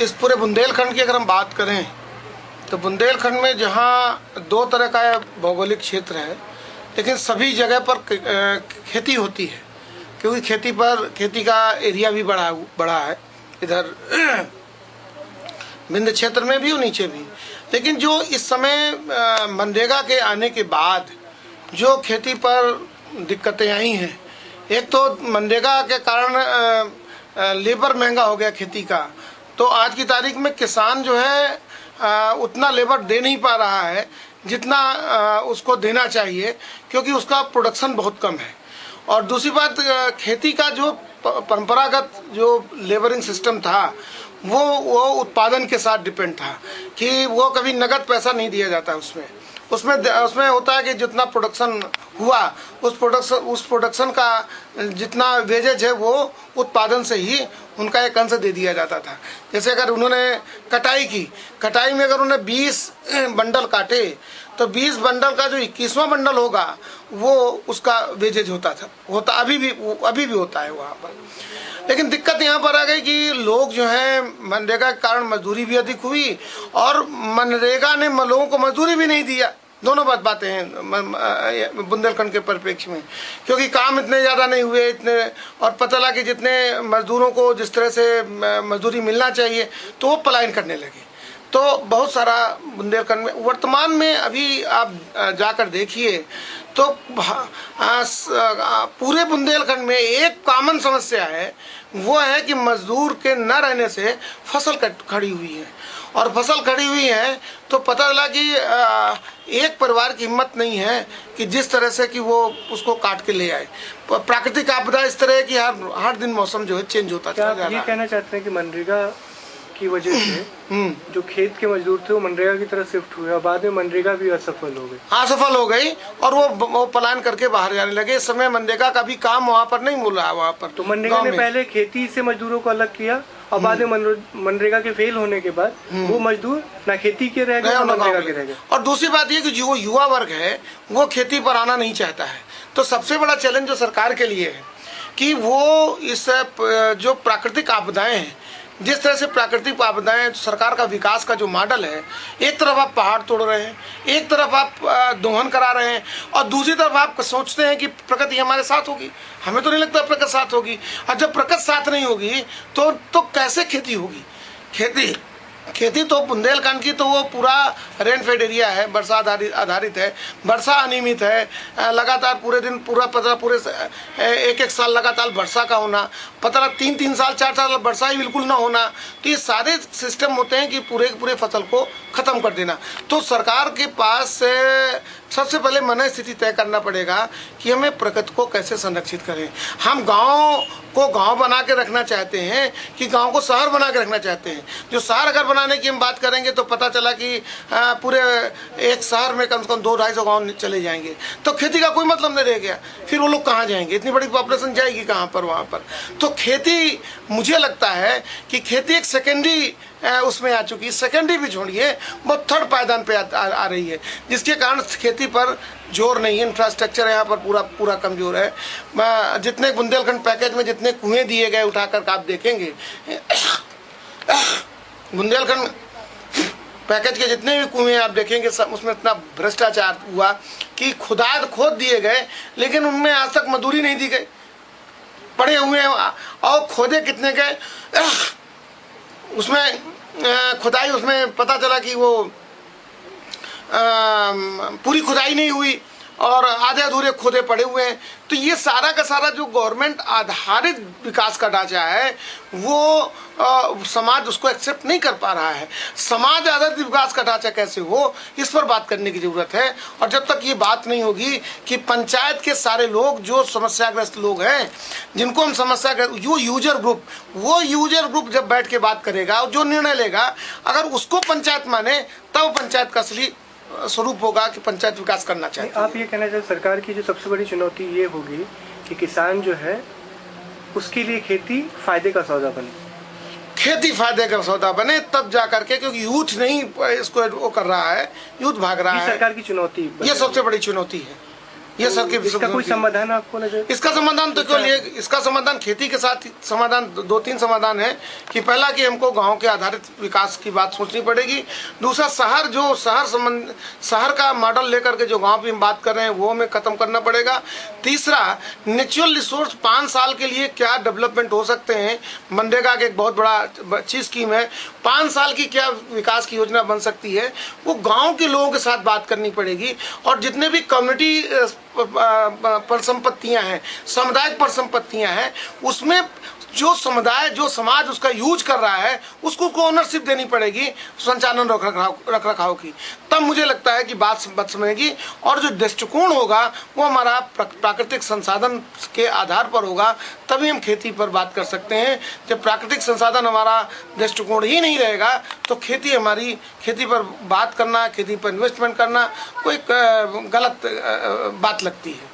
इस पूरे बुंदेलखंड की अगर हम बात करें तो बुंदेलखंड में जहाँ दो तरह का भौगोलिक क्षेत्र है, लेकिन सभी जगह पर खेती होती है, क्योंकि खेती का एरिया भी बड़ा है इधर विंध्य क्षेत्र में भी और नीचे भी। लेकिन जो इस समय मनरेगा के आने के बाद जो खेती पर दिक्कतें आई हैं, एक तो मनरेगा के कारण लेबर महंगा हो गया खेती का, तो आज की तारीख में किसान जो है उतना लेबर दे नहीं पा रहा है जितना उसको देना चाहिए, क्योंकि उसका प्रोडक्शन बहुत कम है। और दूसरी बात, खेती का जो परंपरागत जो लेबरिंग सिस्टम था वो उत्पादन के साथ डिपेंड था कि वो कभी नगद पैसा नहीं दिया जाता उसमें होता है कि जितना प्रोडक्शन हुआ उस प्रोडक्शन का जितना वेजेज है वो उत्पादन से ही उनका एक अंश दे दिया जाता था। जैसे अगर उन्होंने कटाई में अगर उन्होंने 20 बंडल काटे तो 20 बंडल का जो 21वां बंडल होगा वो उसका वेजेज अभी भी होता है वहाँ पर। लेकिन दिक्कत यहाँ पर आ गई कि लोग जो हैं मनरेगा के कारण मजदूरी भी अधिक हुई और मनरेगा ने लोगों को मजदूरी भी नहीं दिया। दोनों बातें हैं बुंदेलखंड के परिप्रेक्ष्य में, क्योंकि काम इतने ज़्यादा नहीं हुए और पता लगा कि जितने मजदूरों को जिस तरह से मजदूरी मिलना चाहिए तो वो पलायन करने लगे। तो बहुत सारा बुंदेलखंड में वर्तमान में अभी आप जाकर देखिए तो पूरे बुंदेलखंड में एक कॉमन समस्या है, वो है कि मजदूर के न रहने से फसल खड़ी हुई है। और फसल खड़ी हुई है तो पता चला कि एक परिवार की हिम्मत नहीं है कि जिस तरह से कि वो उसको काट के ले आए। प्राकृतिक आपदा इस तरह है कि हर दिन मौसम जो है चेंज होता चला जा रहा है। ये कहना चाहते हैं कि मनरेगा की वजह से जो खेत के मजदूर थे वो मनरेगा की तरफ शिफ्ट हुए और बाद में मनरेगा भी असफल हो गई और वो पलायन करके बाहर जाने लगे। इस समय मनरेगा का भी काम वहाँ पर नहीं मिल रहा है। वहाँ पर तो मनरेगा ने पहले खेती से मजदूरों को अलग किया और बाद में मनरेगा के फेल होने के बाद वो मजदूर ना खेती के रह गए ना मनरेगा के रह गए। और दूसरी बात ये कि जो युवा वर्ग है वो खेती पर आना नहीं चाहता है। तो सबसे बड़ा चैलेंज जो सरकार के लिए है कि वो इस जो प्राकृतिक आपदाएं हैं, जिस तरह से प्राकृतिक आपदाएं, सरकार का विकास का जो मॉडल है, एक तरफ आप पहाड़ तोड़ रहे हैं, एक तरफ आप दोहन करा रहे हैं और दूसरी तरफ आप सोचते हैं कि प्रकृति हमारे साथ होगी। हमें तो नहीं लगता प्रकृति साथ होगी। और जब प्रकृति साथ नहीं होगी तो कैसे खेती होगी? खेती तो बुंदेलखंड की तो वो पूरा रेनफेड एरिया है, वर्षा आधारित है, वर्षा अनियमित है, लगातार पूरे दिन पूरे एक साल लगातार वर्षा का होना, पता 3 साल 4 साल वर्षा ही बिल्कुल ना होना। तो ये सारे सिस्टम होते हैं कि पूरे फसल को ख़त्म कर देना। तो सरकार के पास सबसे पहले मन स्थिति तय करना पड़ेगा कि हमें प्रकृति को कैसे संरक्षित करें। हम गाँव को गाँव बना के रखना चाहते हैं कि गाँव को शहर बना के रखना चाहते हैं। जो शहर अगर बनाने की हम बात करेंगे तो पता चला कि पूरे एक शहर में कम से कम 200-250 गाँव चले जाएंगे, तो खेती का कोई मतलब नहीं रह गया। फिर वो लोग कहाँ जाएंगे? इतनी बड़ी पॉपुलेशन जाएगी कहाँ पर वहाँ पर? तो खेती, मुझे लगता है कि खेती एक सेकेंडरी उसमें आ चुकी है। सेकेंडरी भी छोड़िए, वो थर्ड पायदान पे आ रही है, जिसके कारण खेती पर जोर नहीं है। इंफ्रास्ट्रक्चर यहाँ पर पूरा कमजोर है। जितने बुंदेलखंड पैकेज में जितने कुएं दिए गए उठाकर आप देखेंगे, बुंदेलखंड पैकेज के जितने भी कुएं आप देखेंगे सब उसमें इतना भ्रष्टाचार हुआ कि खोद दिए गए, लेकिन उनमें आज तक मजदूरी नहीं दी गई। पड़े हुए हैं और खोदे कितने गए उसमें खुदाई, उसमें पता चला कि वो पूरी खुदाई नहीं हुई और आधे अधूरे खोदे पड़े हुए हैं। तो ये सारा का सारा जो गवर्नमेंट आधारित विकास का ढांचा है वो समाज उसको एक्सेप्ट नहीं कर पा रहा है। समाज आधारित विकास का ढांचा कैसे हो, इस पर बात करने की जरूरत है। और जब तक ये बात नहीं होगी कि पंचायत के सारे लोग जो समस्याग्रस्त लोग हैं, जिनको हम वो यूजर ग्रुप जब बैठ के बात करेगा और जो निर्णय लेगा, अगर उसको पंचायत माने तब पंचायत का असली स्वरूप होगा कि पंचायत विकास करना चाहिए। आप ये कहना चाहते सरकार की जो सबसे बड़ी चुनौती ये होगी कि किसान जो है उसके लिए खेती फायदे का सौदा बने, तब जा करके, क्योंकि यूथ नहीं इसको वो कर रहा है, यूथ भाग रहा है। सरकार की चुनौती, ये सबसे बड़ी चुनौती है। ये सर की इसका कोई समाधान आपको नजर? इसका समाधान तो केवल ये, इसका समाधान खेती के साथ समाधान, दो तीन समाधान है कि पहला कि हमको गांव के आधारित विकास की बात सोचनी पड़ेगी। दूसरा, शहर का मॉडल लेकर के जो गांव की हम बात कर रहे हैं वो हमें खत्म करना पड़ेगा। तीसरा, नेचुरल रिसोर्स 5 साल के लिए क्या डेवलपमेंट हो सकते हैं, मनरेगा की एक बहुत बड़ा अच्छी स्कीम है, 5 साल की क्या विकास की योजना बन सकती है, वो गाँव के लोगों के साथ बात करनी पड़ेगी। और जितने भी कम्युनिटी परिसंपत्तियां हैं, सामुदायिक परिसंपत्तियां हैं, उसमें जो समुदाय, जो समाज उसका यूज कर रहा है उसको ओनरशिप देनी पड़ेगी संचालन रख रखाव की। तब मुझे लगता है कि बात समझेगी। और जो दृष्टिकोण होगा वो हमारा प्राकृतिक संसाधन के आधार पर होगा, तभी हम खेती पर बात कर सकते हैं। जब प्राकृतिक संसाधन हमारा दृष्टिकोण ही नहीं रहेगा तो खेती पर बात करना, खेती पर इन्वेस्टमेंट करना कोई गलत बात लगती है।